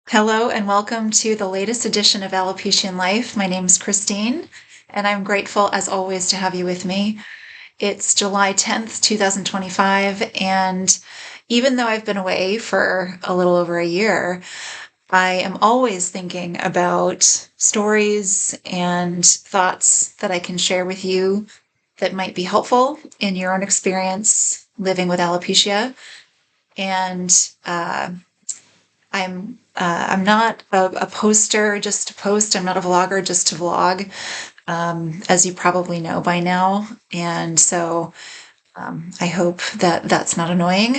Hello and welcome to the latest edition of Alopecia in Life. My name is Christine, and I'm grateful as always to have you with me. It's July 10th, 2025, and even though I've been away for a little over a year, I am always thinking about stories and thoughts that I can share with you that might be helpful in your own experience living with alopecia. And I'm not a poster just to post. I'm not a vlogger just to vlog, as you probably know by now. And so I hope that that's not annoying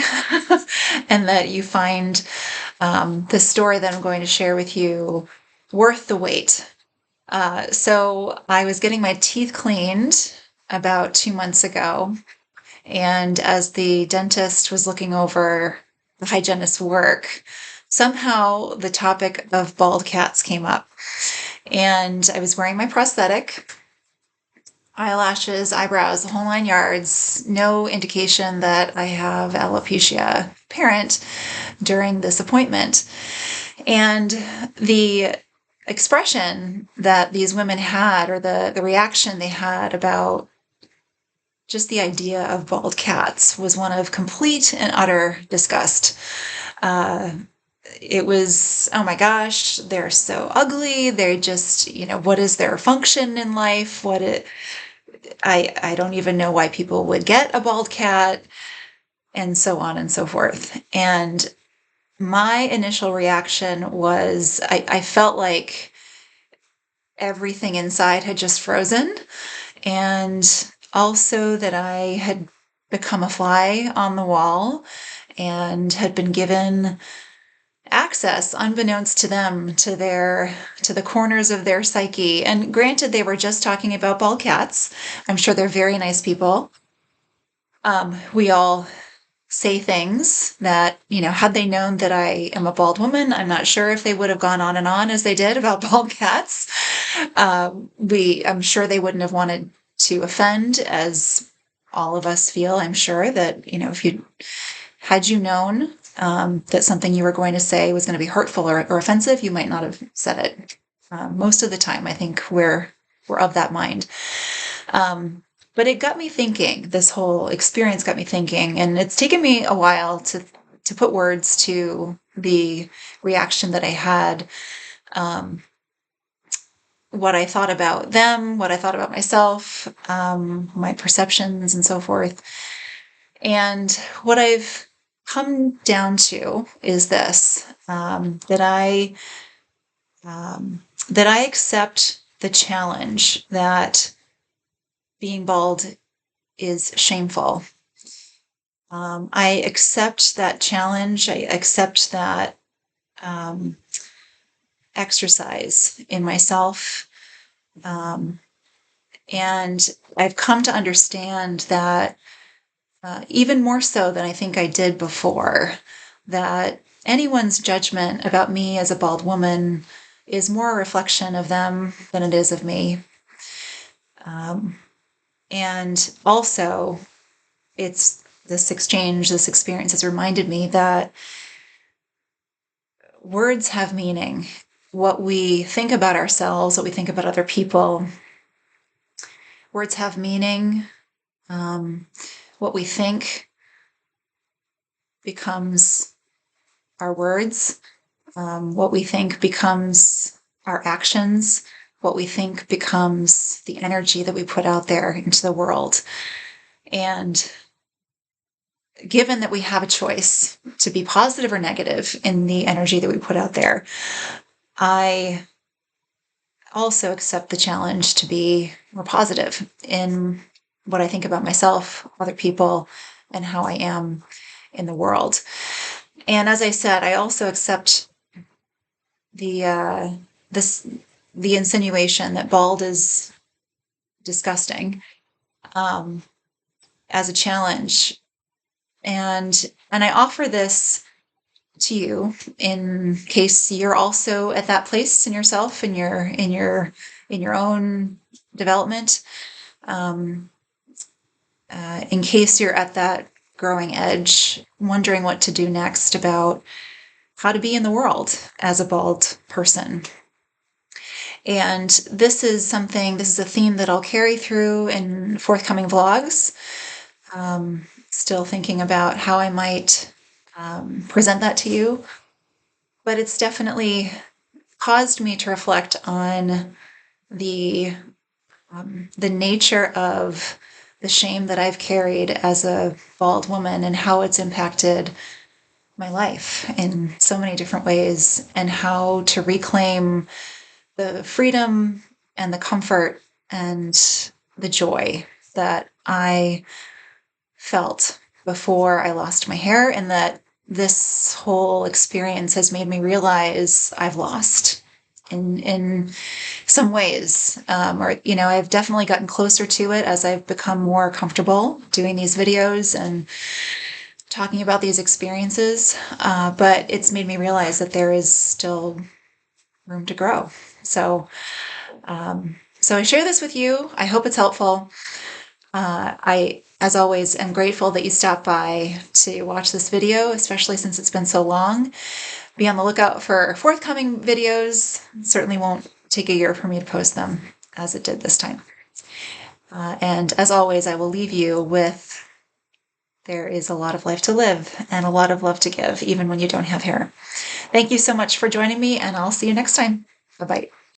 and that you find the story that I'm going to share with you worth the wait. So I was getting my teeth cleaned about 2 months ago. And as the dentist was looking over the hygienist's work, somehow the topic of bald cats came up. And I was wearing my prosthetic, eyelashes, eyebrows, the whole 9 yards, no indication that I have alopecia apparent during this appointment. And the expression that these women had, or the reaction they had about just the idea of bald cats, was one of complete and utter disgust. It was, oh my gosh, they're so ugly. They're just, what is their function in life? I don't even know why people would get a bald cat, and so on and so forth. And my initial reaction was I felt like everything inside had just frozen, and also that I had become a fly on the wall and had been given access, unbeknownst to them, to the corners of their psyche. And granted, they were just talking about bald cats. I'm sure they're very nice people. We all say things that, had they known that I am a bald woman, I'm not sure if they would have gone on and on as they did about bald cats. I'm sure they wouldn't have wanted to offend, as all of us feel. I'm sure that, if had you known that something you were going to say was going to be hurtful or offensive, you might not have said it. Most of the time, I think we're of that mind. But it got me thinking. This whole experience got me thinking, and it's taken me a while to put words to the reaction that I had, what I thought about them, what I thought about myself, my perceptions, and so forth. And what I've come down to is this: that I accept the challenge that being bald is shameful. I accept that challenge. I accept that exercise in myself. And I've come to understand that, even more so than I think I did before, that anyone's judgment about me as a bald woman is more a reflection of them than it is of me. And also, it's this exchange, this experience has reminded me that words have meaning. What we think about ourselves, what we think about other people, words have meaning. What we think becomes our words. What we think becomes our actions. What we think becomes the energy that we put out there into the world. And given that we have a choice to be positive or negative in the energy that we put out there, I also accept the challenge to be more positive in what I think about myself, other people, and how I am in the world. And as I said, I also accept the the insinuation that bald is disgusting, as a challenge. And I offer this to you in case you're also at that place in yourself, in your own development. In case you're at that growing edge, wondering what to do next about how to be in the world as a bald person. And this is a theme that I'll carry through in forthcoming vlogs. Still thinking about how I might present that to you. But it's definitely caused me to reflect on the nature of the shame that I've carried as a bald woman and how it's impacted my life in so many different ways, and how to reclaim the freedom and the comfort and the joy that I felt before I lost my hair, and that this whole experience has made me realize I've lost in some ways. Or, I've definitely gotten closer to it as I've become more comfortable doing these videos and talking about these experiences. But it's made me realize that there is still room to grow. So I share this with you. I hope it's helpful. I, as always, am grateful that you stopped by to watch this video, especially since it's been so long. Be on the lookout for forthcoming videos. It certainly won't take a year for me to post them as it did this time. And as always, I will leave you with, there is a lot of life to live and a lot of love to give, even when you don't have hair. Thank you so much for joining me, and I'll see you next time. Bye-bye.